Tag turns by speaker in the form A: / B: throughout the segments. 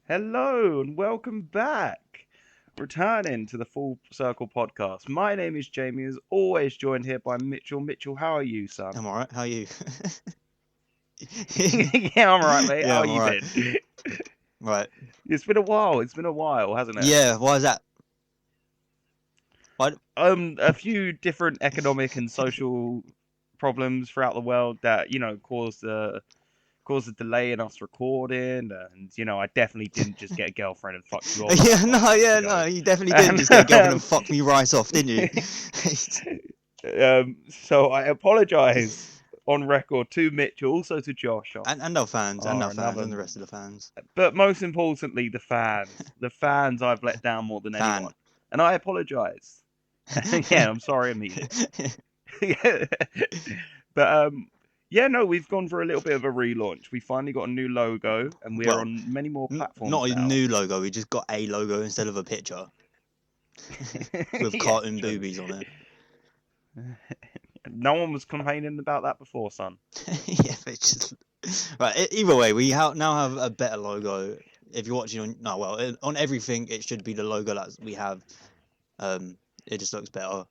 A: Hello and welcome back. Returning to the Full Circle podcast. My name is Jamie, as always joined here by Mitchell. Mitchell, how are you, son?
B: I'm alright. How are you?
A: Yeah, I'm alright, mate.
B: Yeah,
A: How
B: I'm
A: you
B: alright.
A: been?
B: Right.
A: It's been a while. It's been a while, hasn't it?
B: Yeah. Why is that? Why?
A: A few different economic and social problems throughout the world that caused a delay in us recording, and I definitely didn't just get a girlfriend and fuck you off
B: Yeah.
A: about 5
B: No.
A: months
B: Yeah.
A: ago.
B: No. You definitely didn't
A: And
B: just get a girlfriend and fuck me right off, didn't you?
A: so I apologise on record to Mitchell, also to Josh,
B: and our fans,
A: our
B: and
A: another,
B: the rest of the fans.
A: but most importantly, the fans I've let down more than
B: Fan.
A: anyone, and I apologise. Yeah, I'm sorry, I mean it. But yeah, no, we've gone for a little bit of a relaunch. We finally got a new logo, and we're
B: Well,
A: on many more platforms
B: not a
A: now.
B: new logo. We just got a logo instead of a picture with
A: Yeah,
B: cartoon
A: true.
B: boobies on it.
A: No one was complaining about that before, son.
B: Yeah, but it's just right. Either way, we now have a better logo. If you're watching on everything, it should be the logo that we have. It just looks better.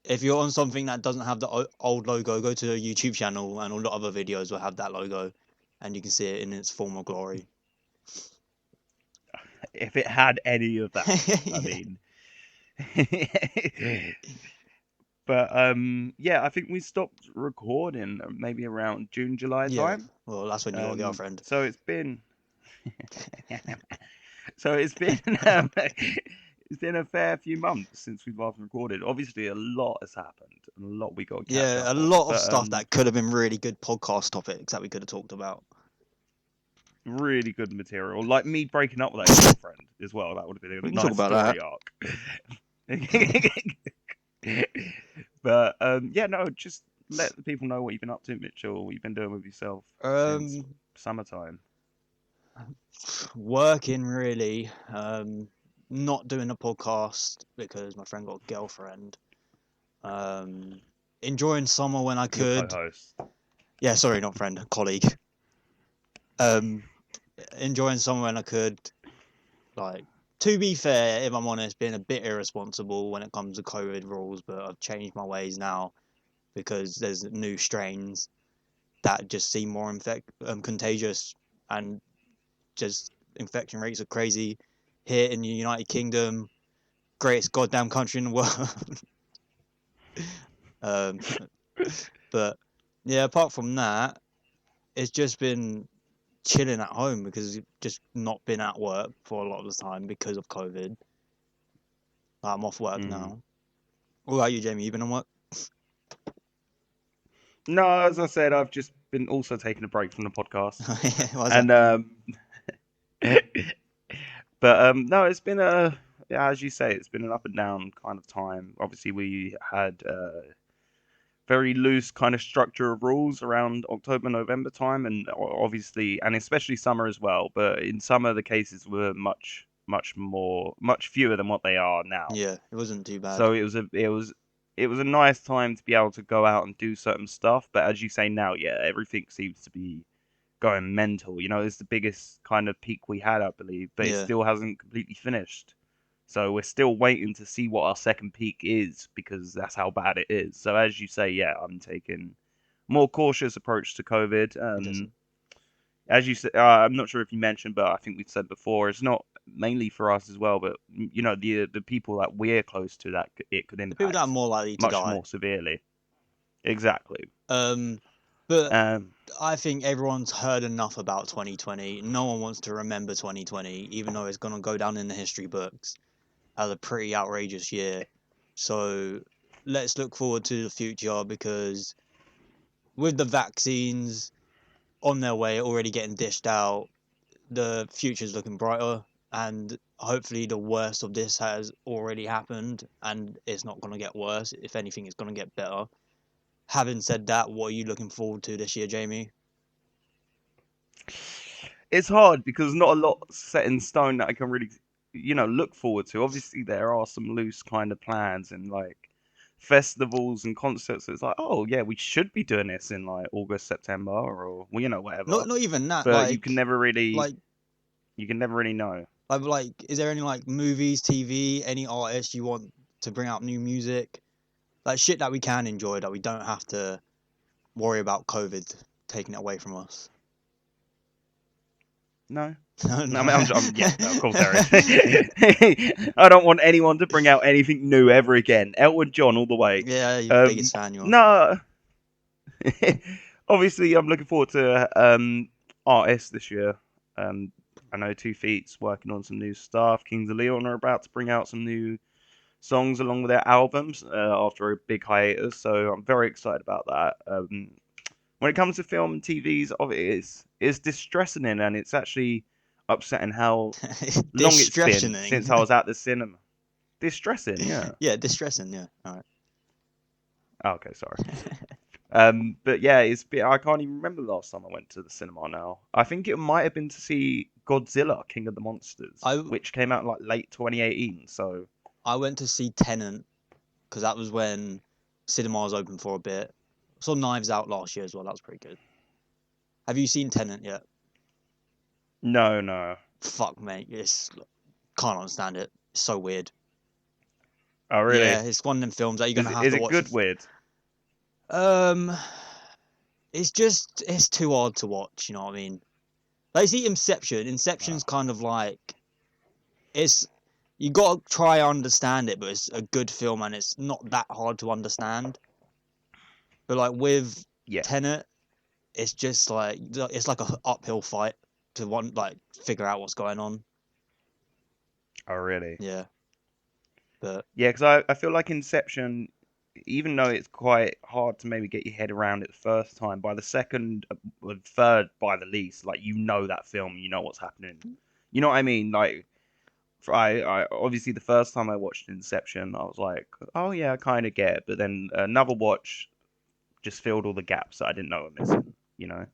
B: If you're on something that doesn't have the old logo, go to the YouTube channel, and all the other videos will have that logo, and you can see it in its former glory.
A: If it had any of that, I mean. But yeah, I think we stopped recording maybe around June, July
B: Yeah,
A: time.
B: well, that's when you got a girlfriend.
A: So it's been, so it's been, it's been a fair few months since we've last recorded. Obviously, a lot has happened, and a lot we got to catch
B: Yeah,
A: up
B: a
A: on.
B: lot of
A: But
B: stuff that could have been really good podcast topics that we could have talked about.
A: really good material, like me breaking up with that girlfriend as well. That would have been a
B: We can talk
A: nice
B: about
A: story
B: that.
A: arc. But yeah, no, just let the people know what you've been up to, Mitchell. What you've been doing with yourself since summertime.
B: Working really. Not doing a podcast because my friend got a girlfriend. Enjoying summer when I
A: Your
B: could.
A: co-host.
B: Yeah, sorry, not friend, colleague. Enjoying summer when I could. Like, to be fair, if I'm honest, being a bit irresponsible when it comes to COVID rules, but I've changed my ways now because there's new strains that just seem more contagious, and just infection rates are crazy here in the United Kingdom, greatest goddamn country in the world. But yeah, apart from that, it's just been chilling at home because I've just not been at work for a lot of the time because of COVID. I'm off work now. What about you, Jamie? You been on work?
A: No, as I said, I've just been also taking a break from the podcast,
B: Why's
A: and
B: that?
A: but no, it's been yeah, as you say, it's been an up and down kind of time. Obviously, we had very loose kind of structure of rules around October, November time, and obviously, and especially summer as well. But in summer, the cases were much fewer than what they are now.
B: Yeah, it wasn't too bad.
A: So it was a nice time to be able to go out and do certain stuff. But as you say now, yeah, everything seems to be going mental. It's the biggest kind of peak we had, I believe, but it
B: Yeah.
A: still hasn't completely finished. So we're still waiting to see what our second peak is because that's how bad it is. So as you say, yeah, I'm taking more cautious approach to COVID. As you said, I'm not sure if you mentioned, but I think we've said before, it's not mainly for us as well, but the people that we're close to that it could
B: The people that are
A: impact
B: more likely to
A: much
B: die.
A: more severely. Exactly.
B: But
A: Um,
B: I think everyone's heard enough about 2020. No one wants to remember 2020, even though it's going to go down in the history books as a pretty outrageous year. So let's look forward to the future, because with the vaccines on their way, already getting dished out, the future's looking brighter, and hopefully the worst of this has already happened and it's not going to get worse. If anything, it's going to get better. Having said that, what are you looking forward to this year, Jamie?
A: it's hard because not a lot set in stone that I can really, look forward to. Obviously, there are some loose kind of plans and like festivals and concerts. It's like, oh yeah, we should be doing this in like August, September, or well, whatever.
B: Not even that.
A: But you can never really,
B: Like
A: You can never really know.
B: Like, is there any like movies, TV, any artists you want to bring out new music, like shit that we can enjoy that we don't have to worry about COVID taking it away from us?
A: No.
B: No,
A: No, yeah, no, of course there is. I don't want anyone to bring out anything new ever again. Elton John all the way.
B: Yeah, you're the biggest fan you are.
A: No. Obviously, I'm looking forward to artists this year. I know 2 Feet's working on some new stuff. Kings of Leon are about to bring out some new songs along with their albums after a big hiatus, so I'm very excited about that. When it comes to film and TVs, it's distressing and it's actually upsetting how long it's been since I was at the cinema. Distressing, yeah.
B: Yeah, distressing, yeah. All right.
A: Oh, okay, sorry. But yeah, I can't even remember the last time I went to the cinema now. I think it might have been to see Godzilla, King of the Monsters, which came out like late 2018. So
B: I went to see Tenet because that was when cinema was open for a bit. I saw Knives Out last year as well. That was pretty good. Have you seen Tenet yet?
A: No.
B: Fuck, mate. Can't understand it. It's so weird.
A: Oh, really?
B: Yeah, it's one of them films that you're gonna have to watch.
A: Is it good weird?
B: It's too hard to watch. You know what I mean? Like, see Inception. Inception's kind of like you gotta try and understand it, but it's a good film and it's not that hard to understand. But like with Tenet, it's just like it's like a uphill fight to figure out what's going on.
A: Oh, really?
B: Yeah. But
A: yeah, because I feel like Inception, even though it's quite hard to maybe get your head around it the first time, by the second or third, by the least, like you know that film, you know what's happening. You know what I mean? Like, I obviously the first time I watched Inception, I was like, oh yeah, I kind of get it. But then another watch just filled all the gaps that I didn't know were missing. You know.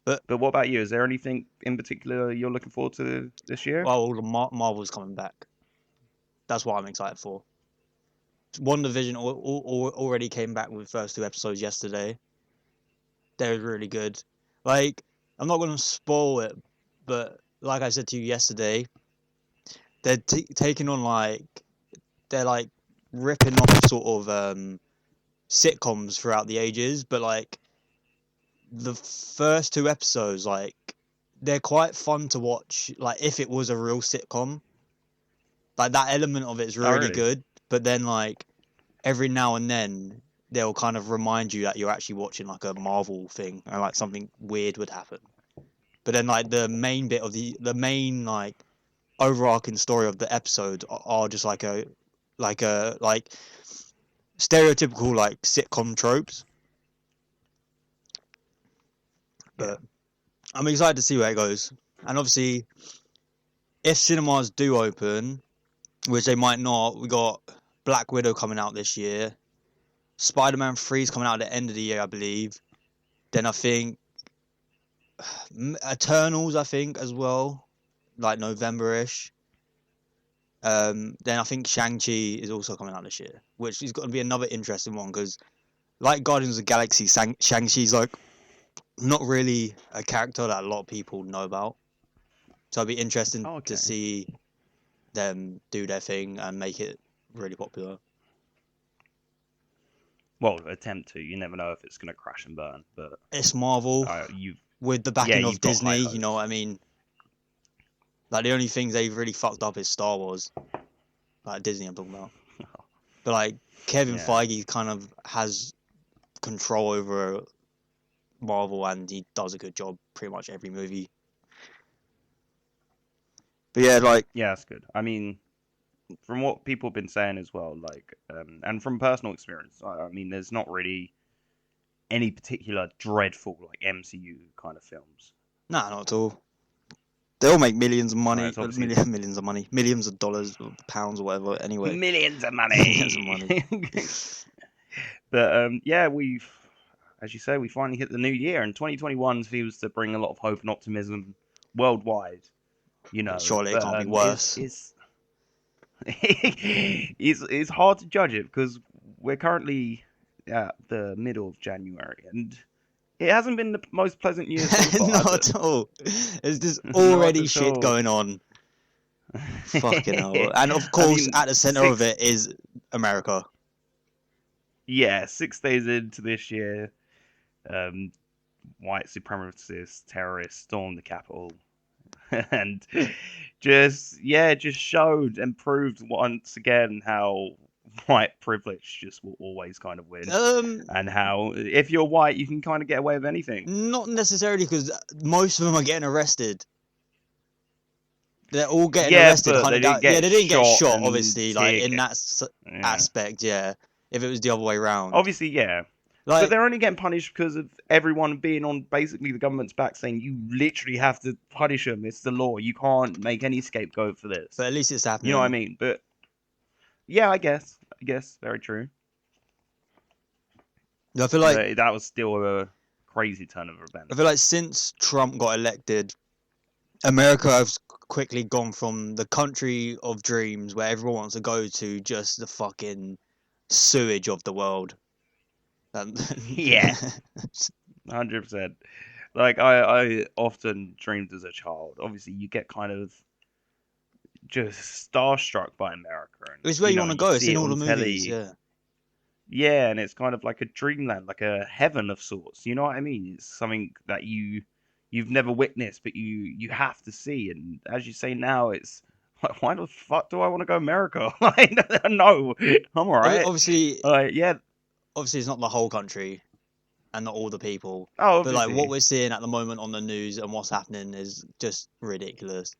A: But what about you? Is there anything in particular you're looking forward to this year?
B: Well, all the Marvel's coming back. That's what I'm excited for. WandaVision already came back with the first 2 episodes yesterday. They're really good. Like, I'm not going to spoil it, but like I said to you yesterday, they're taking on they're like ripping off sort of sitcoms throughout the ages, but like the first 2 episodes, like they're quite fun to watch. Like if it was a real sitcom, like that element of it is really good. But then like every now and then they'll kind of remind you that you're actually watching like a Marvel thing and like something weird would happen. But then like the main bit of the main like overarching story of the episode are just like stereotypical like sitcom tropes. But I'm excited to see where it goes. And obviously, if cinemas do open, which they might not, we got Black Widow coming out this year. Spider-Man 3 is coming out at the end of the year, I believe. Then I think Eternals, as well, like November-ish. Then I think Shang-Chi is also coming out this year, which is going to be another interesting one because, like Guardians of the Galaxy, Shang-Chi's like not really a character that a lot of people know about. So it'll be interesting to see them do their thing and make it really popular.
A: Well, attempt to. You never know if it's going to crash and burn, but
B: it's Marvel with the backing of Disney. You know what I mean? Like the only things they've really fucked up is Star Wars. Like Disney, I'm talking about. But like Kevin Feige kind of has control over Marvel, and he does a good job pretty much every movie. But yeah,
A: that's good. I mean, from what people have been saying as well, like, and from personal experience, I mean, there's not really any particular dreadful like MCU kind of films.
B: Nah, not at all. They all make millions of money, millions of dollars, or pounds, or whatever. Anyway,
A: millions of money. But as you say, we finally hit the new year, and 2021 seems to bring a lot of hope and optimism worldwide. You know,
B: surely it can't be worse.
A: It's hard to judge it because we're currently at the middle of January, and It hasn't been the most pleasant year so far.
B: Not at all. There's just already shit going on. Fucking hell. And of course, at the center of it is America.
A: Yeah, 6 days into this year, white supremacist terrorists stormed the Capitol. And just showed and proved once again how white privilege just will always kind of win. And how if you're white, you can kind of get away with anything.
B: Not necessarily, because most of them are getting arrested. They're all getting arrested.
A: But they didn't get
B: shot, obviously, like in that aspect, yeah. If it was the other way around.
A: Obviously, yeah. But they're only getting punished because of everyone being on basically the government's back saying you literally have to punish them. It's the law. You can't make any scapegoat for this.
B: But at least it's happening.
A: You know what I mean? But yeah, I guess. Very true.
B: I feel like
A: that was still a crazy turn of events.
B: I feel like since Trump got elected, America has quickly gone from the country of dreams where everyone wants to go to just the fucking sewage of the world.
A: Yeah, 100%. Like I often dreamed as a child. Obviously, you get kind of just starstruck by America. And,
B: it's where you want to go. It's in all the movies.
A: Yeah, and it's kind of like a dreamland, like a heaven of sorts. You know what I mean? It's something that you've never witnessed, but you have to see. And as you say now, it's like, why the fuck do I want to go to America? Like, no, I'm alright.
B: Obviously,
A: yeah.
B: Obviously, it's not the whole country and not all the people.
A: Oh,
B: but like what we're seeing at the moment on the news and what's happening is just ridiculous.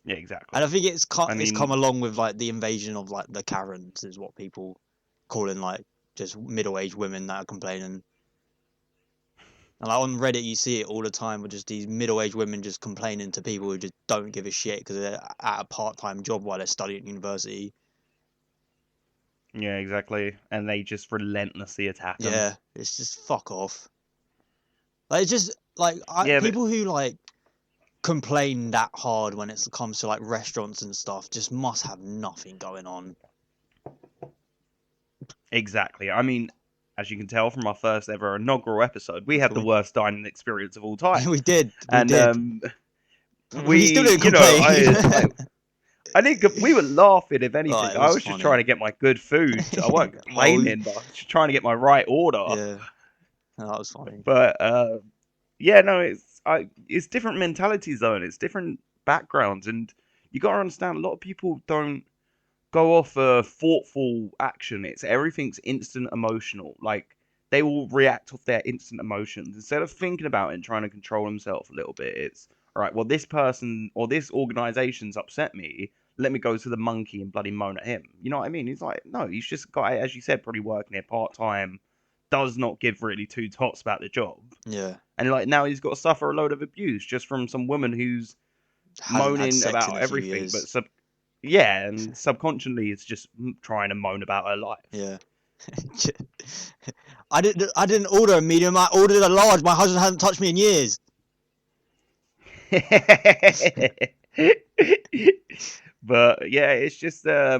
A: Yeah, exactly.
B: And I think it's come along with like the invasion of like the Karens, is what people calling like just middle-aged women that are complaining. And like on Reddit, you see it all the time with just these middle-aged women just complaining to people who just don't give a shit because they're at a part-time job while they're studying at university.
A: Yeah, exactly. And they just relentlessly attack them.
B: Yeah, it's just fuck off. Like, it's just like people who like complain that hard when it comes to like restaurants and stuff just must have nothing going on.
A: Exactly. I mean, as you can tell from our first ever inaugural episode, we had the worst dining experience of all time.
B: We did.
A: We
B: still didn't complain.
A: I think we were laughing, if anything. I was just trying to get my good food. I wasn't complaining, but I was just trying to get my right order.
B: Yeah, that was funny.
A: But yeah, no, it's different mentalities though, and it's different backgrounds, and you got to understand a lot of people don't go off a thoughtful action. Everything's instant emotional. Like they will react off their instant emotions instead of thinking about it and trying to control themselves a little bit. It's all right. Well, this person or this organization's upset me. Let me go to the monkey and bloody moan at him. You know what I mean? He's like, no, he's just got, as you said, probably working here part time, does not give really two tops about the job.
B: Yeah.
A: And like now he's got to suffer a load of abuse just from some woman who's moaning about everything. But and subconsciously it's just trying to moan about her life.
B: Yeah. I didn't order a medium. I ordered a large. My husband hasn't touched me in years.
A: But yeah, it's just I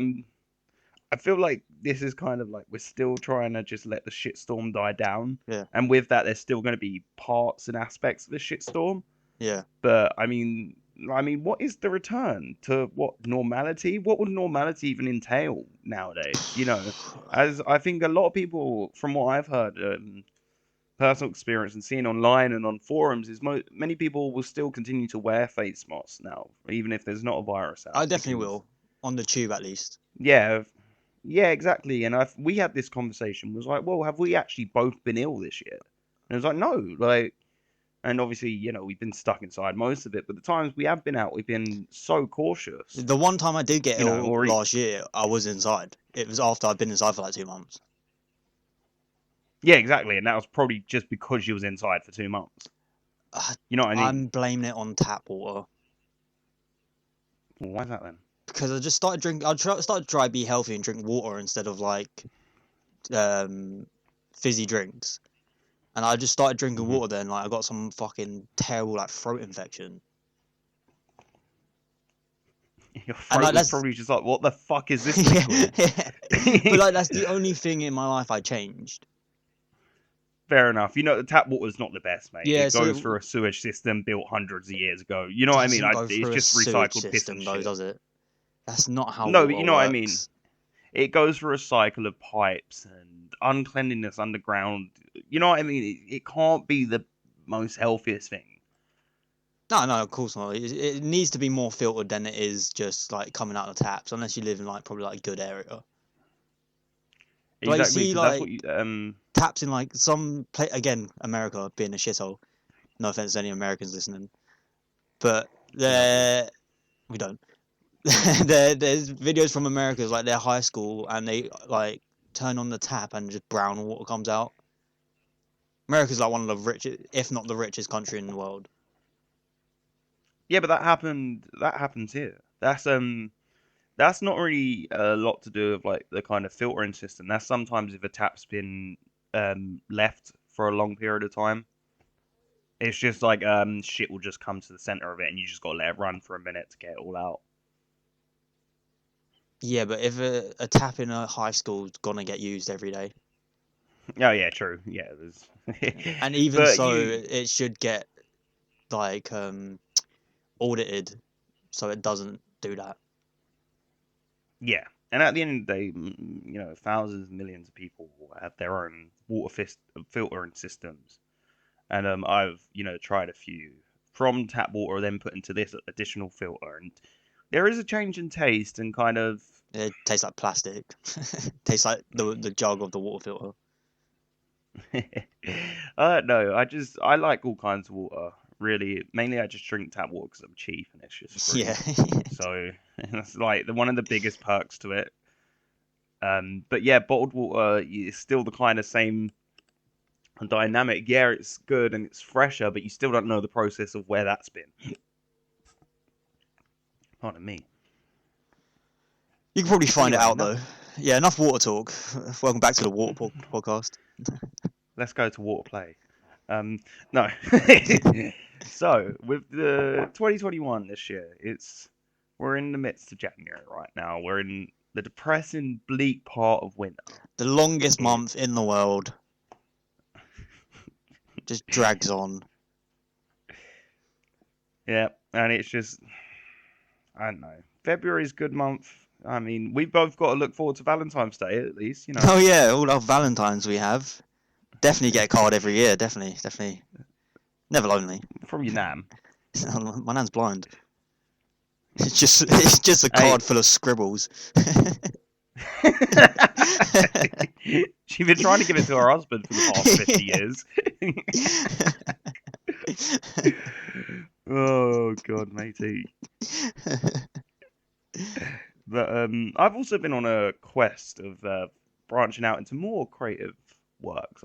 A: feel like this is kind of like we're still trying to just let the shitstorm die down.
B: Yeah.
A: And with that, there's still going to be parts and aspects of the shitstorm.
B: Yeah.
A: But I mean, what is the return to what normality? What would normality even entail nowadays? You know, as I think a lot of people, from what I've heard, personal experience and seeing online and on forums, is many people will still continue to wear face masks now, even if there's not a virus out.
B: I definitely will, on the tube at least.
A: Yeah, exactly. And we had this conversation. It was like, well, have we actually both been ill this year? And it was like, no, like. And obviously, you know, we've been stuck inside most of it. But the times we have been out, we've been so cautious.
B: The one time I did get ill last year, I was inside. It was after I'd been inside for like 2 months.
A: Yeah, exactly. And that was probably just because you was inside for 2 months. You know what I mean?
B: I'm blaming it on tap water.
A: Well, why is that then?
B: Because I just started drinking. I started to try to be healthy and drink water instead of like fizzy drinks. And I just started drinking water then, like I got some fucking terrible like throat infection.
A: Your throat was probably just like, what the fuck is this liquid?
B: But like that's the only thing in my life I changed.
A: fair enough. You know, the tap water's not the best, mate.
B: Yeah,
A: It
B: so
A: goes through a sewage system built hundreds of years ago. You know what I mean?
B: doesn't go
A: It's
B: through a
A: just
B: sewage
A: recycled piss and
B: system, though,
A: shit.
B: does it? That's not how
A: No, but
B: water
A: you know what I mean.
B: works.
A: It goes through a cycle of pipes and uncleanliness underground. You know what I mean? It can't be the most healthiest thing.
B: No, of course not. It needs to be more filtered than it is just like coming out of the taps, unless you live in like probably like a good area. Like you
A: Exactly,
B: see
A: because that's what
B: like
A: you
B: taps in like some place again, America being a shithole. No offense to any Americans listening, but
A: we love you.
B: we don't. There's videos from America's like their high school, and they like turn on the tap and just brown water comes out. America's like one of the richest, if not the richest country in the world.
A: Yeah, but that happened. That happens here. That's not really a lot to do with like the kind of filtering system. That's sometimes if a tap's been left for a long period of time. It's just like shit will just come to the center of it, and you just gotta let it run for a minute to get it all out.
B: Yeah, but if a tap in a high school is gonna get used every day,
A: Oh yeah, true. Yeah, there's.
B: and even
A: But
B: so,
A: you,
B: it should get like audited so it doesn't do that.
A: yeah, and at the end of the day, you know, thousands, millions of people have their own filtering systems, and I've tried a few from tap water, then put into this additional filter, and there is a change in taste and kind of.
B: It tastes like plastic. Tastes like the jug of the water filter.
A: I don't know. I like all kinds of water. Really, mainly I just drink tap water because I'm cheap and it's just free.
B: Yeah.
A: So that's like one of the biggest perks to it. But yeah, bottled water is still the kind of same dynamic. Yeah, it's good and it's fresher, but you still don't know the process of where that's been. Pardon me.
B: You can probably find it
A: Anyway,
B: out though. Yeah, enough water talk. Welcome back to the water podcast.
A: Let's go to water play. No. So with the 2021 this year, we're in the midst of January right now. We're in the depressing, bleak part of winter.
B: The longest month in the world just drags on.
A: Yeah, and it's just, I don't know. February's a good month. I mean, we've both got to look forward to Valentine's Day at least, you know.
B: Oh yeah, all our Valentines we have. Definitely get a card every year. Definitely. Never lonely.
A: From your nan.
B: My nan's blind. It's just a card full of scribbles.
A: She's been trying to give it to her husband for the past 50 years. Oh God, matey. But I've also been on a quest of branching out into more creative works.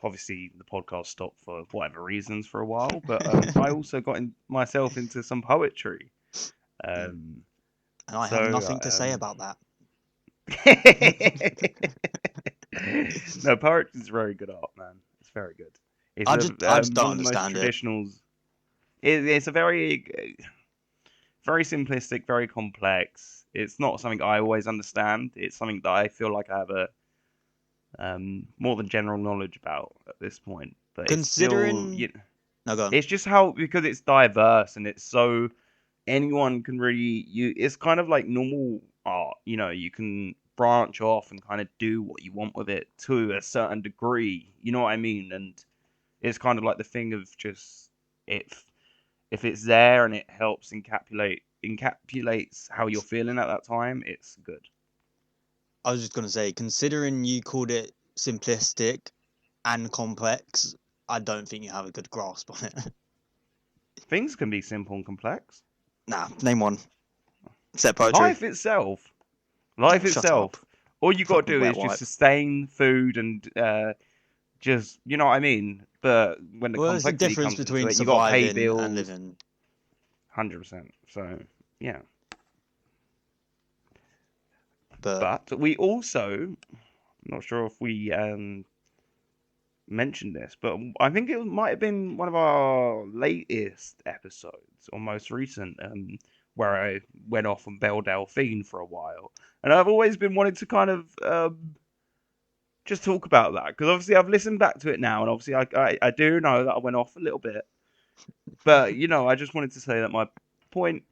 A: Obviously the podcast stopped for whatever reasons for a while, but I also got myself into some poetry.
B: And I have nothing to say about that.
A: No, poetry is very good art, man. It's very good. It's
B: I just don't understand it.
A: It's a very, very simplistic, very complex. It's not something I always understand. It's something that I feel like I have a more than general knowledge about at this point. But
B: Considering,
A: it's still,
B: no, go on.
A: it's just because it's diverse and it's so anyone can really it's kind of like normal art. You can branch off and kind of do what you want with it to a certain degree. You know what I mean? And it's kind of like the thing of just if it's there and it helps encapsulates how you're feeling at that time, it's good.
B: I was just gonna say, considering you called it simplistic and complex, I don't think you have a good grasp on it.
A: Things can be simple and complex.
B: Nah, name one. Except poetry.
A: Life itself.
B: Shut up.
A: All you got to do
B: Wet
A: is
B: wipe.
A: just sustain food and just, you know what I mean? But when the
B: Well, there's a
A: complexity
B: difference
A: comes into
B: between
A: it, you got to pay
B: surviving
A: bills.
B: and living.
A: 100%. So, yeah.
B: But
A: we also, I'm not sure if we mentioned this, but I think it might have been one of our latest episodes or most recent, where I went off on Belle Delphine for a while, and I've always been wanting to kind of just talk about that, because obviously I've listened back to it now, and obviously I do know that I went off a little bit, but I just wanted to say that my point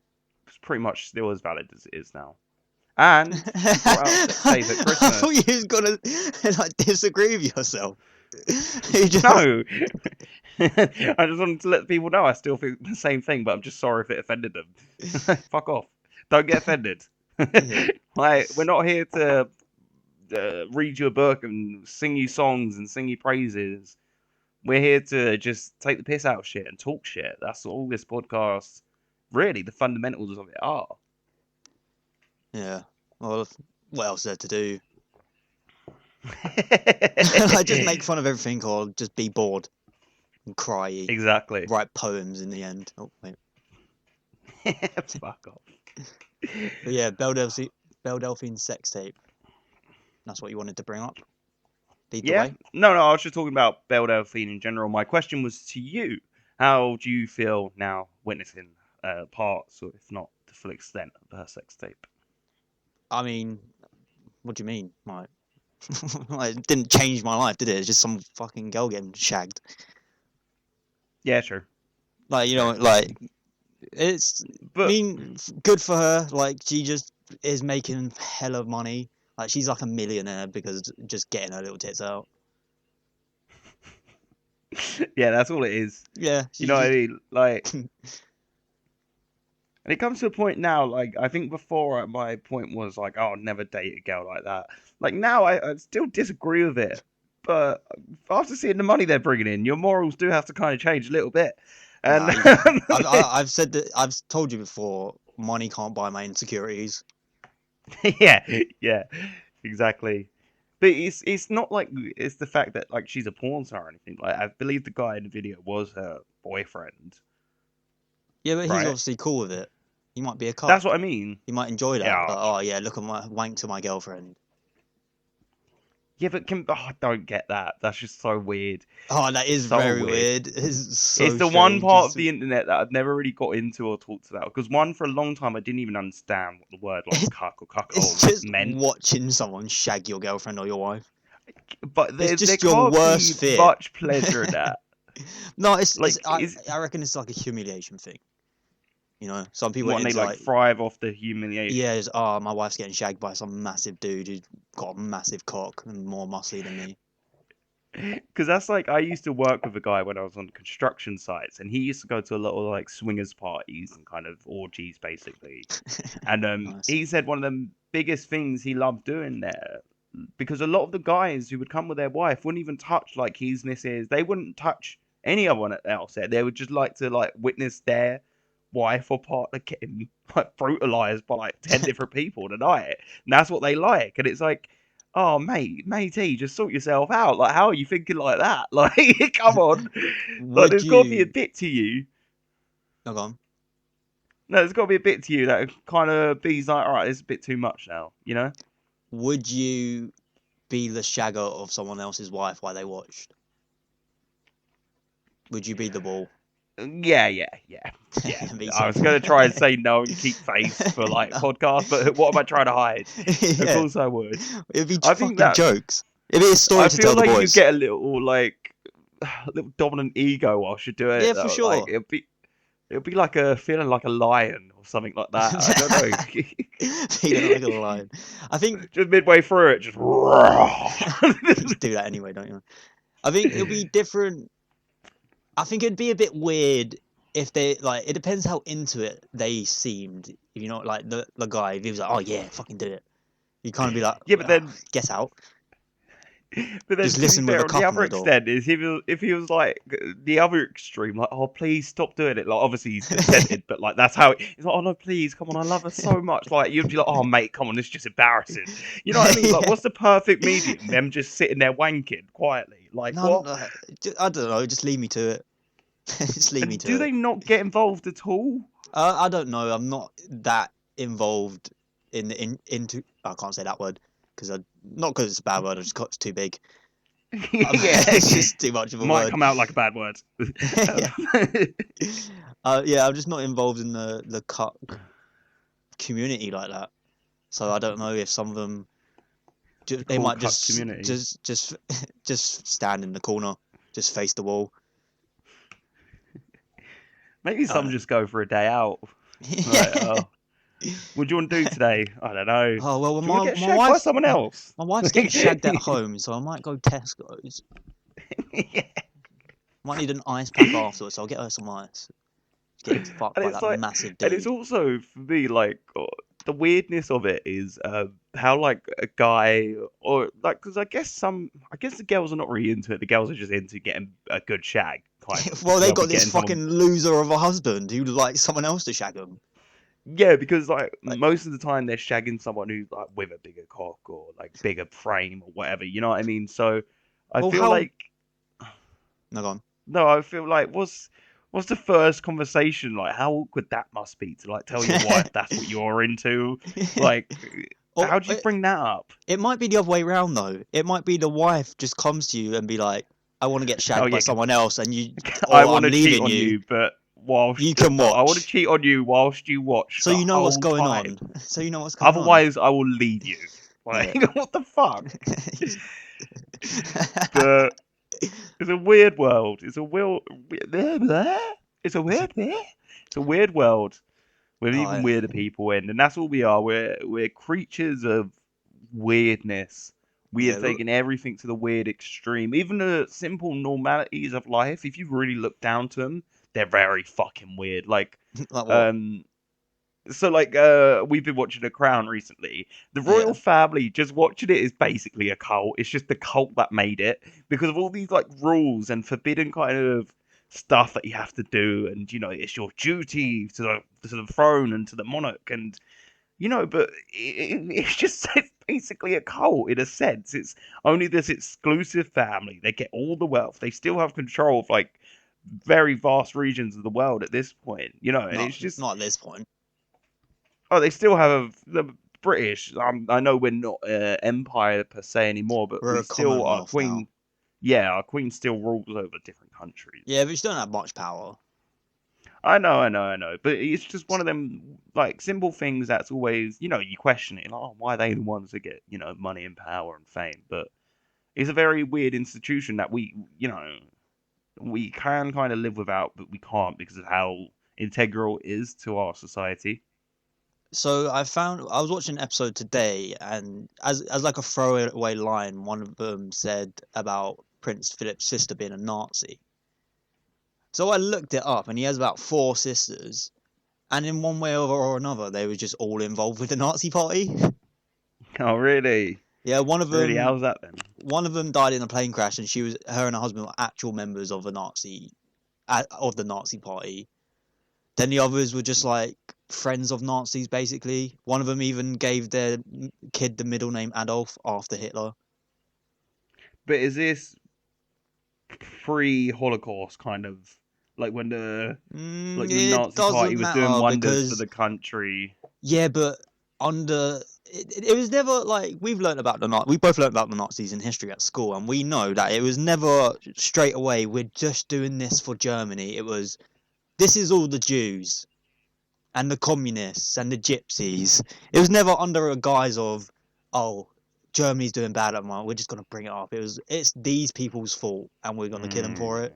A: is pretty much still as valid as it is now. And she brought out a sex tape at Christmas.
B: I thought you was gonna disagree with yourself.
A: No, I just wanted to let people know I still think the same thing, but I'm just sorry if it offended them. Fuck off! Don't get offended. Like, we're not here to read you a book and sing you songs and sing you praises. We're here to just take the piss out of shit and talk shit. That's all this podcast, really, the fundamentals of it are.
B: Yeah. Well, what else is there to do? I just make fun of everything or just be bored and cry.
A: Exactly.
B: Write poems in the end. Oh, wait.
A: Fuck off.
B: But yeah, Belle Delphine's sex tape. That's what you wanted to bring up?
A: Yeah. No, I was just talking about Belle Delphine in general. My question was to you. How do you feel now witnessing parts, or if not the full extent, of her sex tape?
B: I mean, what do you mean? Like, it didn't change my life, did it? It's just some fucking girl getting shagged.
A: Yeah, sure.
B: Like, it's.
A: But,
B: I mean, good for her. Like, she just is making hella money. Like, she's like a millionaire because just getting her little tits out.
A: Yeah, that's all it is.
B: Yeah.
A: You know what I mean? Like, and it comes to a point now, like, I think before my point was like, oh, I'll never date a girl like that. Like, now I still disagree with it. But after seeing the money they're bringing in, your morals do have to kind of change a little bit. And
B: I've said that. I've told you before. Money can't buy my insecurities.
A: yeah, exactly. But it's not like it's the fact that like she's a porn star or anything. Like, I believe the guy in the video was her boyfriend.
B: Yeah, but he's obviously cool with it. He might be a cuck.
A: That's what I mean.
B: He might enjoy that.
A: Yeah.
B: Like, oh yeah, look at my wank to my girlfriend.
A: Yeah, but I don't get that. That's just so weird.
B: Oh, that is so very weird. It's
A: the one part of the internet that I've never really got into or talked about. Because for a long time, I didn't even understand what the word like cuck or cuckold meant.
B: Watching someone shag your girlfriend or your wife.
A: But there's just your worst fear. Much pleasure in that.
B: No, I reckon it's like a humiliation thing. Some people
A: they like thrive off the humiliation.
B: Yeah, my wife's getting shagged by some massive dude who's got a massive cock and more muscly than me.
A: Because that's like, I used to work with a guy when I was on construction sites, and he used to go to a lot of like swingers parties and kind of orgies, basically. And nice. He said one of the biggest things he loved doing there, because a lot of the guys who would come with their wife wouldn't even touch like his missus. They wouldn't touch anyone else there. They would just like to like witness their wife or partner getting like brutalized by like 10 different people tonight, and that's what they like. And it's like, oh matey, just sort yourself out. Like, how are you thinking like that? Like, come on. Like, there's got to be a bit to you.
B: No, go on.
A: No, there's got to be a bit to you that kind of be like, all right, it's a bit too much now,
B: Would you be the shagger of someone else's wife while they watched? Would you be the ball?
A: Yeah. I was going to try and say no and keep face for like podcast, but what am I trying to hide? Yeah. Of course I would.
B: It'd be fucking jokes. It'd be a story to tell the boys. I feel like
A: you get a little dominant ego whilst you do it.
B: Yeah, for sure.
A: Like, it'll be like feeling like a lion or something like that. I don't know.
B: Feeling like a lion. I think
A: just midway through it, just
B: do that anyway, don't you? I think it'll be different. I think it'd be a bit weird if they it depends how into it they seemed. If like the guy, if he was like, oh yeah, fucking do it. You kind of be like,
A: yeah, but then
B: get out.
A: But then,
B: just listen with a cup
A: the
B: on
A: other
B: the door.
A: extent is if he was like the other extreme, like, oh please stop doing it. Like, obviously he's consented, but like that's how he's like, oh no, please, come on, I love her so much. Like, you'd be like, oh mate, come on, it's just embarrassing. You know what I mean? Like, what's the perfect medium? Them just sitting there wanking quietly. Like, what?
B: No, I don't know. Just leave me to it. Just leave me to it.
A: Do they not get involved at all?
B: I don't know. I'm not that involved into. I can't say that word not because it's a bad word. It's too big.
A: Yeah,
B: it's just too much of a word.
A: Might come out like a bad word.
B: Yeah, I'm just not involved in the cuck community like that. So I don't know if some of them They
A: Cool
B: might
A: cut community.
B: just stand in the corner, just face the wall.
A: Maybe some just go for a day out. Like, oh, what do you want to do today? I don't know.
B: Oh well,
A: Do you want to get
B: my
A: shagged by someone else?
B: my wife's getting shagged at home, so I might go Tesco's.
A: Yeah.
B: Might need an ice pack afterwards, so I'll get her some ice. Getting fucked
A: And
B: by
A: it's
B: that
A: like,
B: massive
A: and it's
B: dude.
A: also for me like the weirdness of it is how like a guy or like because I guess the girls are not really into it. The girls are just into getting a good shag, kind of.
B: Well,
A: Because
B: they
A: they'll be
B: got this
A: getting someone.
B: fucking loser of a husband who likes someone else to shag him.
A: Yeah, because like
B: Like,
A: most of the time they're shagging someone who's like with a bigger cock or like bigger frame or whatever. You know what I mean? So I
B: well,
A: feel
B: how?
A: like
B: No, go on.
A: no, I feel like what's the first conversation like? How awkward that must be to like tell your wife that's what you're into. Like,
B: Or
A: how do you bring that up?
B: it might be the other way around though. It might be the wife just comes to you and be like, "I want to get
A: Oh
B: shagged by
A: yeah,
B: someone else," and you,
A: I
B: or
A: want
B: I'm
A: to cheat
B: leaving
A: on
B: you.
A: you, but
B: You can
A: I want to
B: watch,
A: cheat on you whilst you watch
B: so
A: the
B: you know what's
A: whole
B: going
A: time.
B: on. So you know what's going on.
A: Otherwise, I will leave you.
B: Yeah.
A: Like, what the fuck? But it's a weird world. It's a It's a weird. It's a weird world with
B: Oh,
A: even weirder people in, and that's all we are. We're creatures of weirdness. We have
B: yeah.
A: taken everything to the weird extreme. Even the simple normalities of life, if you really look down to them, they're very fucking weird. Like,
B: Like what?
A: um, we've been watching The Crown recently. The royal
B: Yeah.
A: family, just watching it is basically a cult. It's just the cult that made it because of all these like rules and forbidden kind of stuff that you have to do, and it's your duty to the throne and to the monarch, and but it's just it's basically a cult in a sense. It's only this exclusive family. They get all the wealth. They still have control of like very vast regions of the world at this point, and
B: Not
A: it's just
B: not at this point.
A: oh, they still have the British. I know we're not empire per se anymore, but
B: We're
A: we
B: a
A: still our
B: Commonwealth now.
A: queen. Yeah, our queen still rules over different countries.
B: Yeah, but you don't have much power.
A: I know, but it's just one of them like simple things that's always you question it like, oh, why are they the ones that get money and power and fame? But it's a very weird institution that we can kind of live without, but we can't because of how integral it is to our society.
B: So I was watching an episode today, and as like a throwaway line, one of them said about Prince Philip's sister being a Nazi. So I looked it up, and he has about 4 sisters, and in one way or another, they were just all involved with the Nazi Party.
A: Oh, really?
B: Yeah,
A: Really? How's that then?
B: one of them died in a plane crash, and her and her husband were actual members of of the Nazi Party. Then the others were just like friends of Nazis, basically. One of them even gave their kid the middle name Adolf after Hitler.
A: But is this pre-Holocaust kind of like when the
B: It
A: Nazi Party
B: doesn't
A: was doing
B: matter
A: wonders for
B: because
A: the country?
B: yeah, but it was never like we both learned about the Nazis in history at school, and we know that it was never straight away. We're just doing this for Germany. It was this is all the Jews and the communists and the gypsies. It was never under a guise of oh Germany's doing bad at the moment. We're just gonna bring it up. It's these people's fault, and we're gonna kill them for it.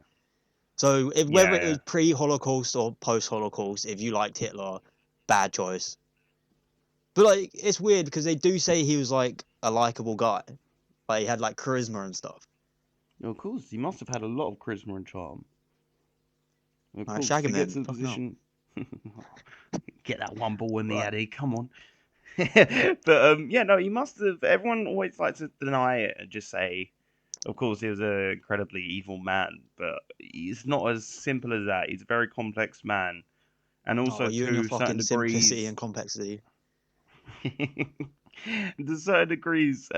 B: So whether it
A: Yeah.
B: was pre-Holocaust or post-Holocaust, if you liked Hitler, bad choice. But like, it's weird because they do say he was like a likable guy, like he had like charisma and stuff.
A: Of course, he must have had a lot of charisma and charm. Of
B: Like
A: course,
B: shag
A: to
B: him
A: get
B: then,
A: to the
B: fucking hell.
A: position. Get that one ball in the
B: Right.
A: Addy, come on. But yeah, no, he must have. Everyone always likes to deny it and just say, of course, he was an incredibly evil man, but he's not as simple as that. He's a very complex man, and
B: Oh,
A: also
B: you and your
A: to certain
B: fucking simplicity
A: degrees,
B: and complexity.
A: to certain degrees,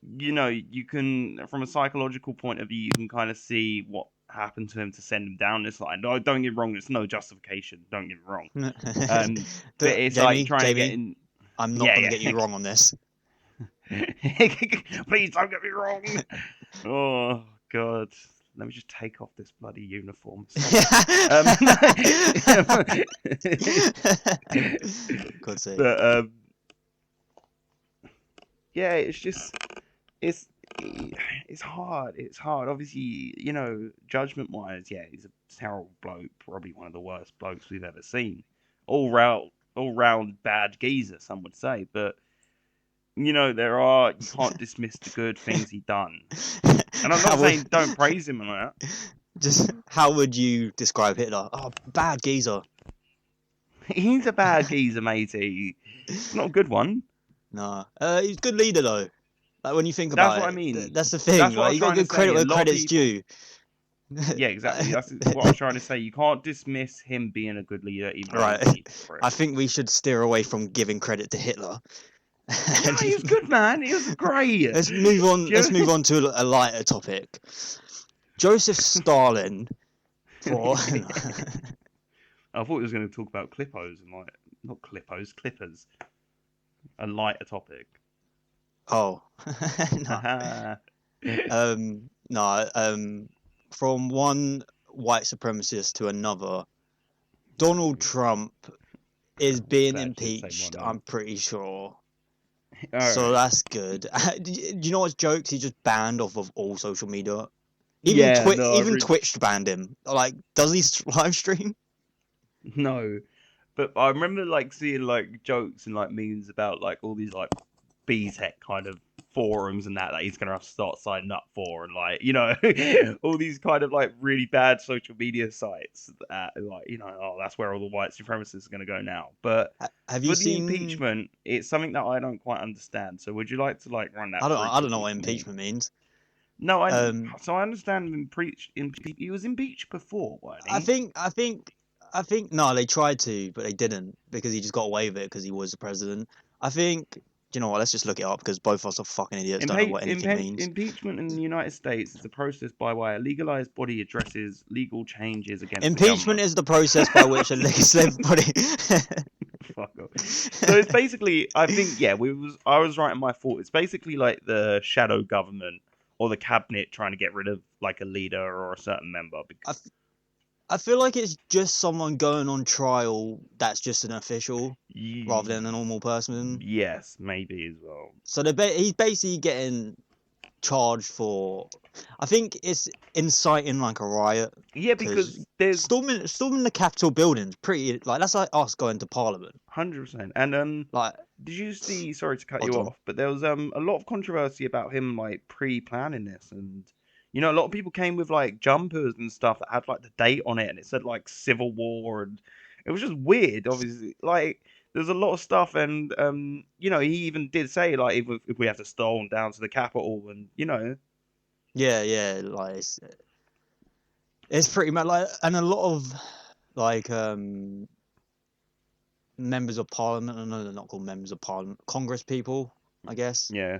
A: you can, from a psychological point of view, you can kind of see what happened to him to send him down this line. No, don't get me wrong, there's no justification. Don't get me wrong. But it's like trying to get in.
B: I'm not
A: Yeah,
B: gonna
A: yeah.
B: get you wrong on this.
A: Please don't get me wrong. Oh God. Let me just take off this bloody uniform.
B: God's sake.
A: But yeah, it's just it's it's hard. It's hard. Obviously, judgment wise, yeah, he's a terrible bloke. Probably one of the worst blokes we've ever seen. All round bad geezer, some would say. But you can't dismiss the good things he done. And I'm not saying don't praise him on that.
B: Just how would you describe Hitler? Oh, bad geezer.
A: He's a bad geezer, matey. It's not a good one.
B: No, he's a good leader though. Like when you think
A: That's
B: about
A: what
B: it,
A: I mean.
B: that's the thing.
A: That's what I
B: Like
A: was
B: you got to
A: trying to
B: give credit
A: say. A
B: where
A: lot of
B: credit's
A: people.
B: due.
A: Yeah, exactly. That's what I was trying to say. You can't dismiss him being a good leader, even though
B: Right.
A: he's needed for it.
B: I think we should steer away from giving credit to Hitler.
A: No, he was good, man. He was great.
B: Let's move on. Let's move on to a lighter topic. Joseph Stalin. For
A: I thought he was going to talk about Clippos and not Clippos, Clippers. A lighter topic.
B: Oh, no. From one white supremacist to another, Donald Trump is being impeached. I'm pretty sure. So that's good. Do you know what's jokes? He's just banned off of all social media. Even Twitch banned him. Like, does he live stream?
A: No, but I remember seeing jokes and memes about all these BTEC kind of forums and that he's gonna have to start signing up for, and all these kind of really bad social media sites that that's where all the white supremacists are gonna go now. But
B: have you seen
A: the impeachment? It's something that I don't quite understand. So would you like to run that?
B: I don't know what impeachment means.
A: No, so I understand he was impeached before, wasn't he?
B: I think no, they tried to, but they didn't because he just got away with it because he was the president. I think. You know what? Let's just look it up because both of us are fucking idiots. Don't know what anything means.
A: Impeachment in the United States is a process by which a legalized body addresses legal changes against.
B: Impeachment is the process by which a legislative body.
A: Fuck off. So it's basically, I think, I was right in my thought. It's basically like the shadow government or the cabinet trying to get rid of a leader or a certain member.
B: I feel like it's just someone going on trial that's just an official rather than a normal person.
A: Yes, maybe as well.
B: So he's basically getting charged for, I think it's inciting a riot.
A: Yeah, because there's
B: storming the Capitol buildings. Pretty that's like us going to Parliament.
A: 100%. And did you see? Sorry to cut you off, but there was a lot of controversy about him pre-planning this and. A lot of people came with jumpers and stuff that had the date on it, and it said Civil War, and it was just weird. Obviously, there's a lot of stuff, and he even did say if we have to storm down to the Capitol, and
B: yeah, it's pretty much and a lot of members of Parliament. I know they're not called members of Parliament, Congress people, I guess.
A: Yeah.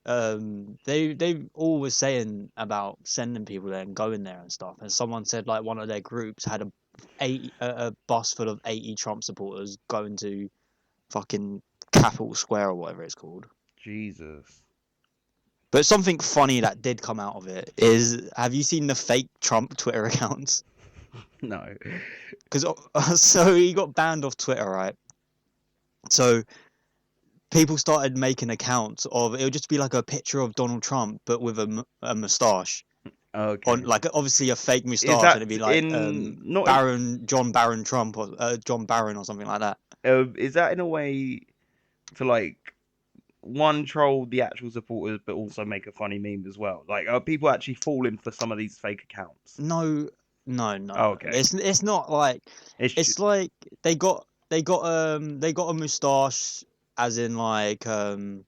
B: They all were saying about sending people there and going there and stuff. And someone said one of their groups had a bus full of 80 Trump supporters going to fucking Capitol Square or whatever it's called.
A: Jesus.
B: But something funny that did come out of it is, have you seen the fake Trump Twitter accounts?
A: No.
B: So he got banned off Twitter, right? So people started making accounts of it would just be a picture of Donald Trump but with a moustache.
A: Okay.
B: On obviously a fake moustache, and it'd be John Barron Trump or John Barron or something like that.
A: Is that in a way to one troll the actual supporters but also make a funny meme as well? Are people actually falling for some of these fake accounts?
B: No.
A: Oh, okay.
B: It's not it's like they got a moustache. As in, you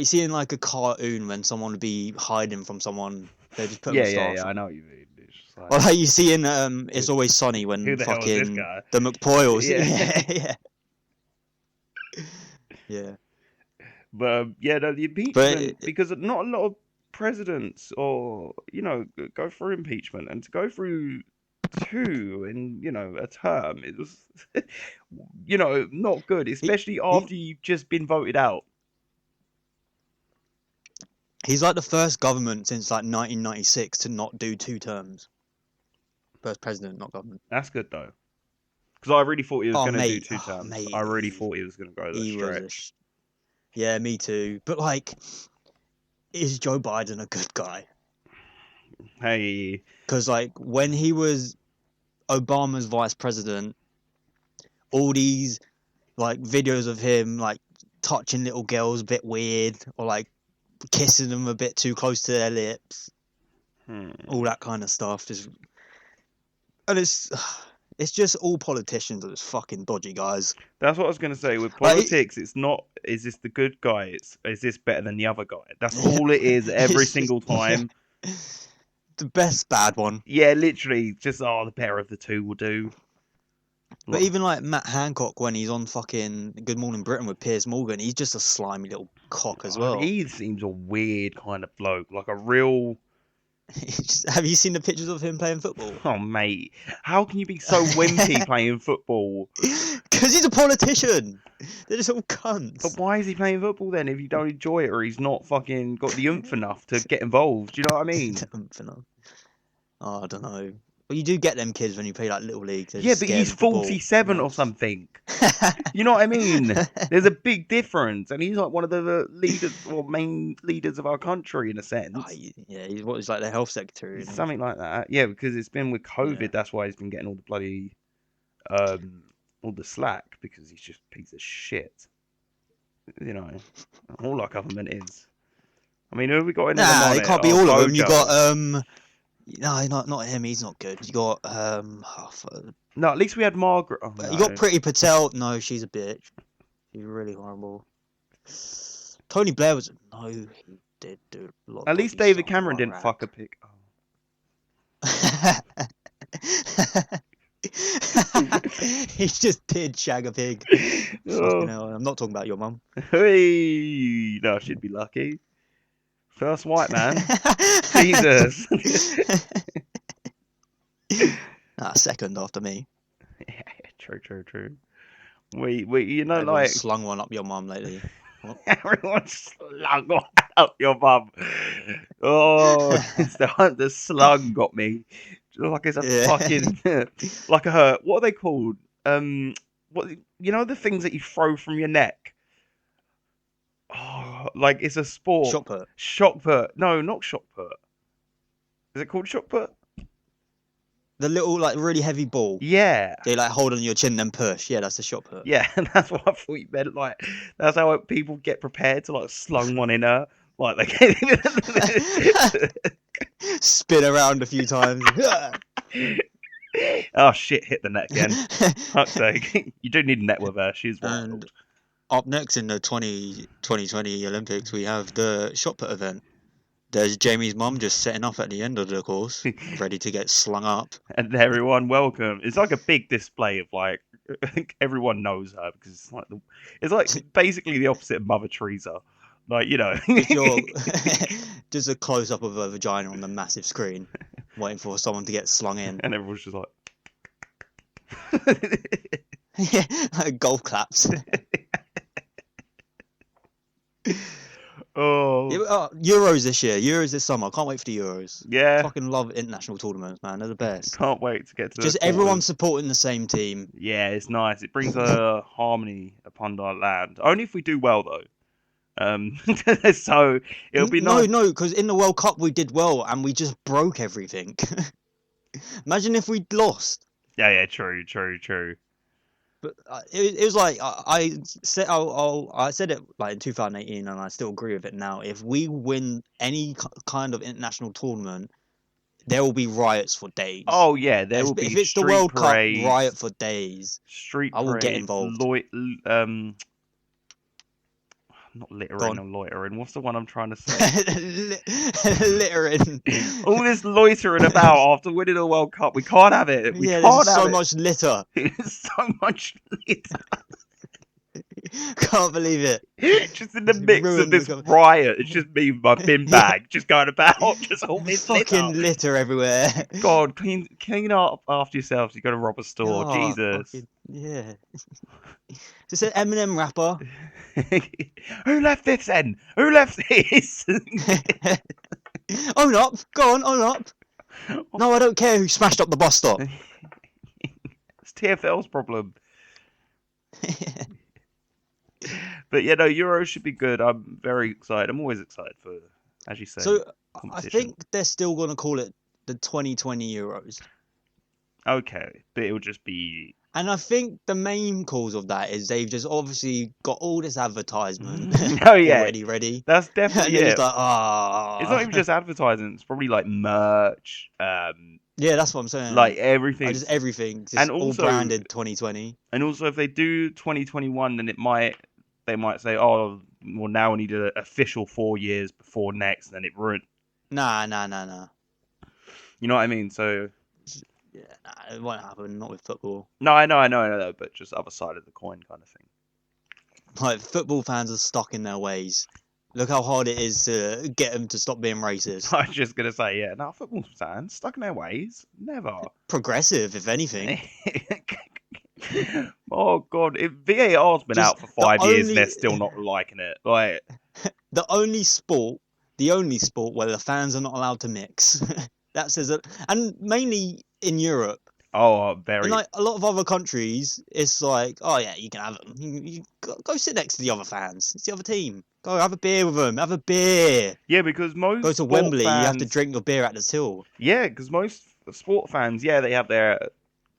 B: see in a cartoon when someone would be hiding from someone, they just put a moustache.
A: Yeah, I know what you mean. It's just
B: well, you see in It's Always Sunny when
A: who the hell is this guy?
B: The McPoyles.
A: Yeah. But the impeachment because not a lot of presidents or go through impeachment, and to go through 2 in a term, it was not good, especially after you've just been voted out.
B: He's the first government since 1996 to not do 2 terms. First president, not government.
A: That's good though, because I really thought he was going to do 2 terms. I really thought he was going to go that stretch.
B: Yeah, me too. But like, is Joe Biden a good guy?
A: Hey,
B: Because like when he was Obama's vice president, all these like videos of him like touching little girls a bit weird, or like kissing them a bit too close to their lips, all that kind of stuff. And it's just all politicians are just fucking dodgy guys.
A: that's what I was gonna say. With
B: Like,
A: politics, it's not. Is this the good guy? It's is this better than the other guy? That's all it is every
B: it's
A: single
B: just, yeah,
A: time.
B: the best bad one.
A: Yeah, literally, just the better of the two will do.
B: But even like Matt Hancock when he's on fucking Good Morning Britain with Piers Morgan, he's just a slimy little cock as well.
A: He seems a weird kind of bloke, like a real.
B: Have you seen the pictures of him playing football?
A: Oh mate, how can you be so wimpy playing football?
B: Because he's a politician. They're just all cunts.
A: But why is he playing football then if you don't enjoy it or he's not fucking got the oomph enough to get involved? Do you know what I mean?
B: Oh, I don't know. Well, you do get them kids when you play like Little League.
A: Yeah, but he's 47 or something. You know what I mean? There's a big difference, and he's like one of the leaders or main leaders of our country in a sense.
B: Oh, yeah, he's like the health secretary.
A: Something like that. Yeah, because it's been with COVID.
B: Yeah.
A: That's why he's been getting all the bloody, all the slack because he's just a piece of shit. You know, all our government is. I mean, who have we got in?
B: Nah, it can't be all of them. You got no, not him. He's not good. You got
A: No, at least we had Margaret. Oh, no.
B: You got Priti Patel. No, she's a bitch. She's really horrible. Tony Blair was he did do a lot.
A: At least David Cameron didn't fuck a pig. Oh.
B: He just did shag a pig. Fucking hell, I'm not talking about your mum.
A: Hey, no, she'd be lucky. First white man. Jesus.
B: Second after me.
A: Yeah, true. We, you know,
B: Everyone's
A: like
B: slung one up your mum lately.
A: Everyone slung one up your mum. Oh, it's the slung got me. Like it's a fucking like a what are they called? What you know the things that you throw from your neck? Oh, like it's a sport.
B: Shot put.
A: Shot put. No, not shot put. Is it called shot put?
B: The little like really heavy ball.
A: Yeah.
B: They like hold on your chin then push. Yeah, that's the shot put.
A: Yeah, and that's what I thought you meant. Like that's how people get prepared to like slung one in her. Like they
B: spin around a few times.
A: Oh shit! Hit the net again. Fuck's sake! You do need a net with her. She's wild.
B: And up next in the 2020 Olympics, we have the shot put event. There's Jamie's mum just setting up at the end of the course, ready to get slung up.
A: And everyone welcome. It's like a big display of like I think everyone knows her because it's like basically the opposite of Mother Teresa. Like you know,
B: just a close up of her vagina on the massive screen, waiting for someone to get slung in.
A: And everyone's just
B: like, yeah, like golf claps. Euros this year. Euros this summer. Can't wait for the Euros.
A: Yeah.
B: Fucking love international tournaments, man. They're the best.
A: Can't wait to get to
B: just everyone supporting the same team.
A: Yeah, it's nice. It brings a harmony upon our land. Only if we do well, though. So it'll be nice.
B: No, because in the World Cup we did well and we just broke everything. Imagine if we'd lost.
A: Yeah, true.
B: But it was like I said it like in 2018, and I still agree with it now. If we win any kind of international tournament, there will be riots for days.
A: Oh yeah, there will be.
B: If it's the World Cup, riot for days.
A: Street
B: I will get involved.
A: Not littering or loitering. What's the one I'm trying to say?
B: Littering.
A: All this loitering about after winning a World Cup. We can't have it. We can't have
B: so much litter.
A: There's so much litter.
B: Can't believe it.
A: Just in the mix of this riot, it's just me with my bin bag, just going about, just all this
B: fucking litter everywhere.
A: God, clean up after yourselves. You got to rob a store. Oh, Jesus.
B: Fucking, yeah. Is this an Eminem rapper?
A: Who left this then? Who left this?
B: Own up. Go on, own up. No, I don't care who smashed up the bus stop.
A: It's TFL's problem. But yeah, no, Euro should be good. I'm very excited. I'm always excited for, as you say,
B: So I
A: competition.
B: think they're still going to call it the 2020 Euros.
A: Okay, but it'll just be.
B: And I think the main cause of that is they've just obviously got all this advertisement
A: Oh yeah,
B: already ready.
A: that's
B: And
A: definitely
B: they're
A: it.
B: just like,
A: It's not even just advertising. It's probably like merch,
B: yeah, that's what I'm saying.
A: like everything.
B: Just everything,
A: And
B: just all
A: also,
B: branded 2020.
A: and also, if they do 2021, then they might say, oh, well, now we need an official 4 years before next, and then it ruined.
B: Nah.
A: You know what I mean? So
B: Yeah, nah, it won't happen. Not with football.
A: no, I know, but just other side of the coin kind of thing.
B: Like, football fans are stuck in their ways. Look how hard it is to get them to stop being racist.
A: I was just gonna say, yeah, no, football fans stuck in their ways, never.
B: Progressive, if anything.
A: Oh god, if VAR's been
B: Just
A: out for 5 years and
B: only-
A: they're still not liking it, like
B: The only sport where the fans are not allowed to mix. That says it, and mainly in Europe.
A: oh, very.
B: In like a lot of other countries, it's like, oh yeah, you can have them. You go sit next to the other fans. It's the other team. Go have a beer with them. Have a beer.
A: Yeah, because most
B: Go to
A: sport
B: Wembley.
A: fans,
B: You have to drink your beer at the till.
A: Yeah, because most sport fans, yeah, they have their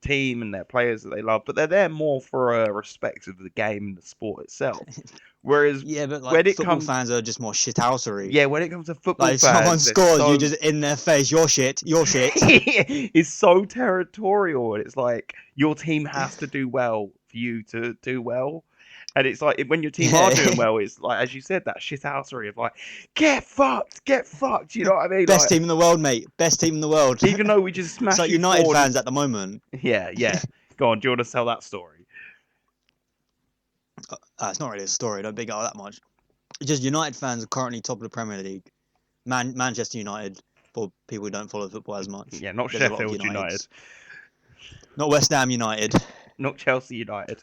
A: team and their players that they love, but they're there more for a respect of the game and the sport itself. Whereas
B: Yeah, but
A: when
B: like
A: it
B: football
A: comes,
B: fans are just more shithousery.
A: yeah, when it comes to football
B: Like if
A: fans,
B: someone
A: it's
B: scores,
A: so,
B: you just in their face. You're shit. You're shit.
A: it's so territorial, and it's like your team has to do well for you to do well. And it's like when your team are doing well, it's like, as you said, that shithousery of like, get fucked. You know what I mean?
B: Best
A: like,
B: team in the world, mate. Best team in the world.
A: even though we just smashed
B: It's like
A: you
B: United
A: 4
B: fans at the moment.
A: Yeah. Go on. Do you want to tell that story?
B: It's not really a story. Don't big up that much. It's just United fans are currently top of the Premier League. Manchester United, for people who don't follow football as much.
A: Yeah, not
B: There's a lot of
A: Sheffield United,
B: Uniteds. Not West Ham United.
A: not Chelsea United.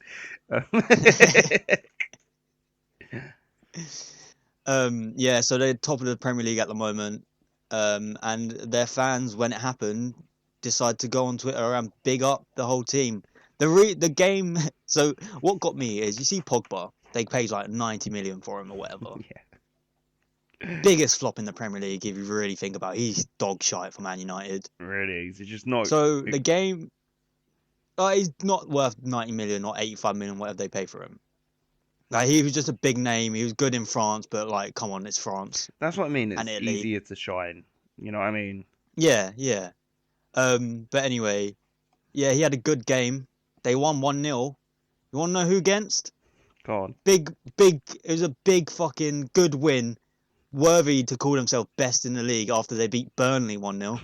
B: Yeah, so they're top of the Premier League at the moment. And their fans, when it happened, decide to go on Twitter and big up the whole team. The game. So what got me is, you see Pogba. They paid like 90 million for him or whatever.
A: Yeah.
B: Biggest flop in the Premier League if you really think about it. He's dog shite for Man United.
A: Really, he's just not.
B: So the game, he's not worth 90 million or 85 million, whatever they pay for him. Like, he was just a big name. He was good in France, but like, come on, it's France.
A: That's what I mean. It's
B: and Italy.
A: easier to shine. You know what I mean?
B: Yeah. But anyway, yeah, he had a good game. They won 1-0. You want to know who against?
A: Go on.
B: Big. It was a big fucking good win. Worthy to call himself best in the league after they beat Burnley 1-0.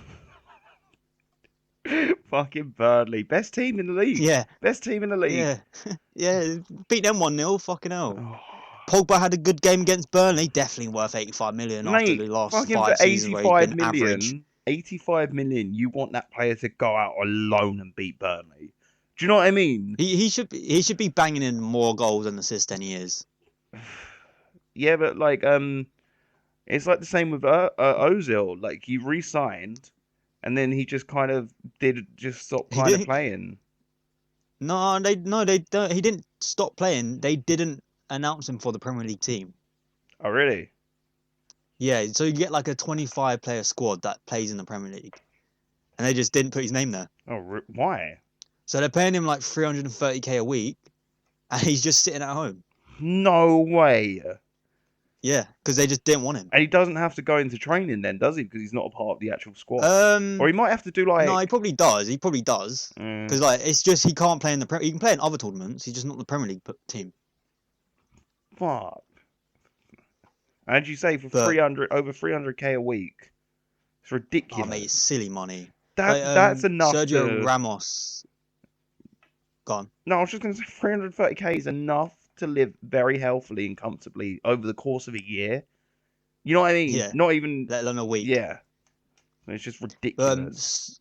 A: Fucking Burnley, best team in the league.
B: Yeah.
A: Best team in the league.
B: Yeah. Yeah, beat them 1-0. Fucking hell.
A: Oh.
B: Pogba had a good game against Burnley. Definitely worth 85 million after the last
A: fucking
B: 5
A: for
B: seasons where he's been
A: 85 million,
B: average.
A: 85 million, you want that player to go out alone and beat Burnley. Do you know what I mean?
B: He should be banging in more goals and assists than he is.
A: Yeah, but like it's like the same with Ozil. Like, he re-signed, and then he just kind of stopped kind of playing.
B: No, they don't. He didn't stop playing. They didn't announce him for the Premier League team.
A: Oh, really?
B: Yeah, so you get like a 25 player squad that plays in the Premier League, and they just didn't put his name there.
A: Oh, why?
B: So they're paying him like 330k a week, and he's just sitting at home.
A: No way.
B: Yeah, because they just didn't want him.
A: And he doesn't have to go into training then, does he? Because he's not a part of the actual squad. Or he might have to do like.
B: No, he probably does. Because like, it's just he can't play in the he can play in other tournaments. He's just not the Premier League team.
A: Fuck. And you say for 300k a week, it's ridiculous.
B: Oh mate, it's silly money.
A: That's enough.
B: Sergio Ramos. Gone.
A: No, I was just going to say 330k is enough to live very healthily and comfortably over the course of a year. You know what I mean?
B: Yeah.
A: Not even.
B: Let alone a week.
A: Yeah. It's just ridiculous.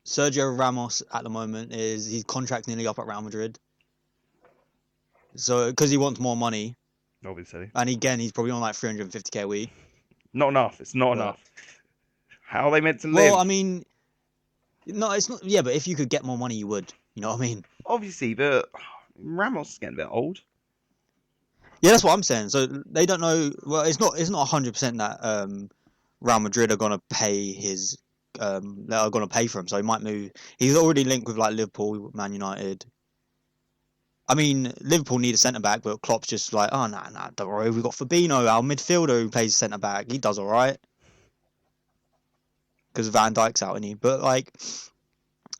B: Sergio Ramos at the moment his contract nearly up at Real Madrid. So because he wants more money.
A: Obviously.
B: And again, he's probably on like 350k a week.
A: Not enough. It's not enough. How are they meant to live?
B: Well, I mean, no, it's not. Yeah, but if you could get more money, you would. You know what I mean?
A: Obviously, but Ramos is getting a bit old.
B: Yeah, that's what I'm saying. So they don't know. Well, it's not 100% that Real Madrid are gonna pay his they are gonna pay for him. So he might move. He's already linked with like Liverpool, Man United. I mean, Liverpool need a centre back, but Klopp's just like, oh nah, don't worry. We've got Fabinho, our midfielder, who plays centre back. He does all right because Van Dijk's out, isn't he? But like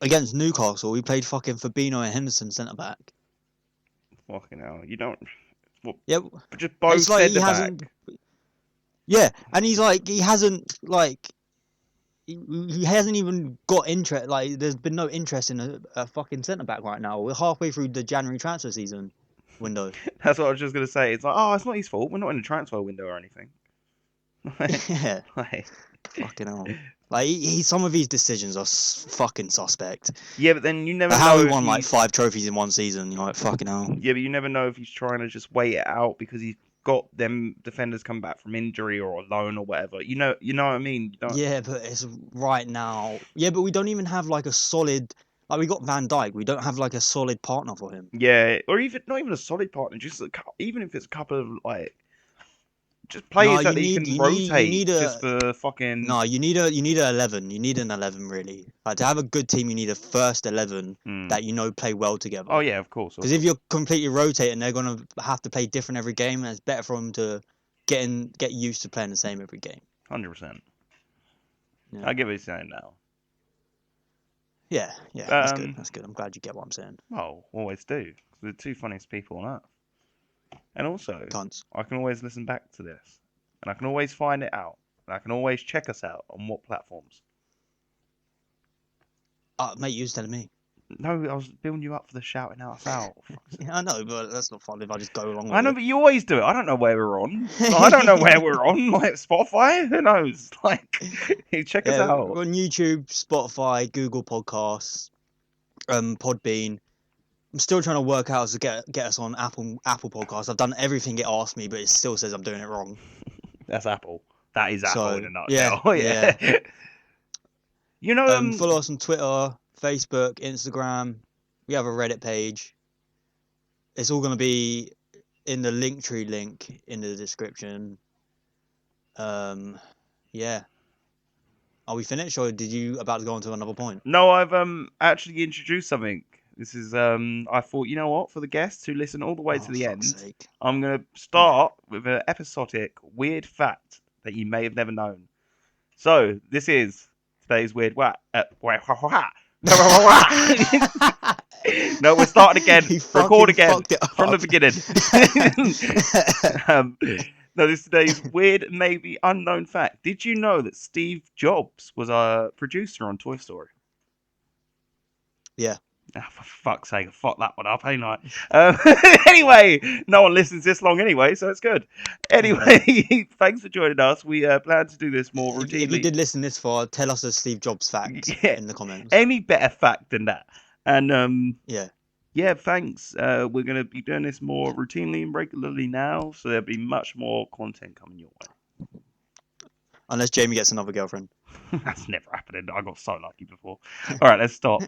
B: against Newcastle, we played fucking Fabinho and Henderson centre back.
A: Fucking hell, you don't. Well,
B: Yeah,
A: just both
B: it's like he
A: centre
B: hasn't.
A: back.
B: Yeah, and he's like he hasn't like he hasn't even got interest. Like there's been no interest in a fucking centre back right now. We're halfway through the January transfer season window.
A: That's what I was just gonna say. It's like, oh, it's not his fault. We're not in a transfer window or anything.
B: Yeah, fucking hell. Like some of his decisions are fucking suspect.
A: Yeah, but then you never
B: Like
A: know.
B: how he won like 5 trophies in one season. You're like fucking hell.
A: Yeah, but you never know if he's trying to just wait it out because he's got them defenders come back from injury or a loan or whatever. You know what I mean?
B: Yeah, but it's right now. Yeah, but we don't even have like a solid. Like we got Van Dijk, we don't have like a solid partner for him.
A: Yeah, or even not even a solid partner. Just even if it's a couple of like just players that he can rotate just for fucking.
B: No, you need an 11. You need an 11 really. Like to have a good team, you need a first 11 that you know play well together.
A: Oh yeah, of course.
B: Because if you're completely rotating, they're gonna have to play different every game, and it's better for them to get used to playing the same every game.
A: 100%.
B: Yeah.
A: I get what you're saying now.
B: Yeah, that's good. That's good. I'm glad you get what I'm saying.
A: Well, always do. They're the two funniest people on earth. And also,
B: Cunts.
A: I can always listen back to this. And I can always find it out. And I can always check us out on what platforms.
B: Mate, you was telling me.
A: No, I was building you up for the shouting out out.
B: Yeah, I know, but that's not fun if I just go along with
A: I know, but you always do it. I don't know where we're on. I don't know where we're on. Like Spotify? Who knows? Like, check us out.
B: We're on YouTube, Spotify, Google Podcasts, Podbean. I'm still trying to work out how to get us on Apple Podcasts. I've done everything it asked me, but it still says I'm doing it wrong.
A: That's Apple. That is Apple in a nutshell.
B: Yeah.
A: You know,
B: follow us on Twitter, Facebook, Instagram. We have a Reddit page. It's all going to be in the Linktree link in the description. Yeah. Are we finished, or did you about to go on to another point?
A: No, I've actually introduced something. This is I thought, you know what, for the guests who listen all the way to the end, I'm gonna start with an episodic weird fact that you may have never known. So this is today's weird No, we're starting again. Record again from the beginning. No, this is today's weird, maybe unknown fact. Did you know that Steve Jobs was a producer on Toy Story?
B: Yeah.
A: Oh, for fuck's sake, fuck that one up, ain't I? Anyway, no one listens this long anyway, so it's good. Anyway, thanks for joining us. We plan to do this more routinely.
B: If you did listen this far, tell us a Steve Jobs fact in the comments.
A: Any better fact than that? And
B: yeah,
A: thanks. We're going to be doing this more routinely and regularly now, so there'll be much more content coming your way.
B: Unless Jamie gets another girlfriend.
A: That's never happening. I got so lucky before. All right, let's stop.